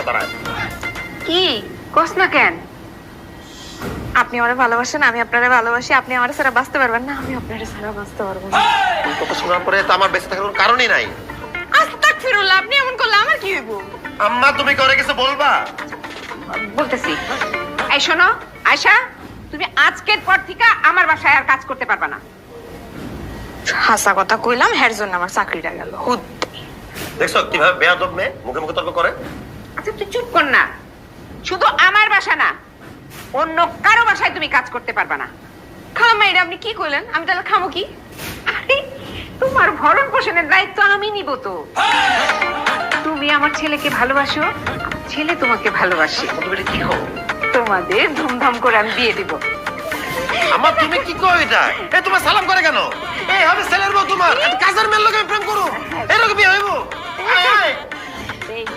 দাঁড়ায়। কি কস না কেন? আপনি আমারে ভালোবাসেন, আমি আপনারে ভালোবাসি। আপনি আমারে ছাড়া বাঁচতে পারবেন না, আমি আপনারে ছাড়া বাঁচতে পারবো না। এই কথা শোনার পরে তো আমার বেঁচে থাকার কোনো কারণই নাই। আস্তাগফিরুল্লাহ, আপনি এমন করলে আমার কি হইব? আম্মা তুমি করে কিছু বলবা? বলতেছি। এই শোনো আয়শা, তুমি আজকের পর থেকে আমার বাসায় আর কাজ করতে পারবে না। হাসা কথা কইলাম, এর জন্য আমার চাকরিটা গেল। দেখছো কিভাবে বেয়াদব মেয়ে মুখে মুখে তর্ক করে? আচ্ছা তুই চুপ কর না। শুধু আমার বাসা না, অন্য কারো বাসায় তুমি কাজ করতে পারবে না। খালাম্মা, এটা আপনি কি কইলেন? আমি তাহলে খামো কি? আরে, তোমার ভরণ পোষণের দায়িত্ব আমি নিব তো। তুমি আমার ছেলেকে ভালোবাসো, আমার ছেলে তোমাকে ভালোবাসে। তুমি এটা কি কও? তোমাদের ধুমধাম করে আমি বিয়ে দিব। আমার তুমি কি কও এটা? এ তোমার সালাম করে কেন? এই হবে ছেলের বউ তোমার, কাজের মেয়ের লোকে প্রেম করো, এরকম বিয়ে হইব? আয় আয়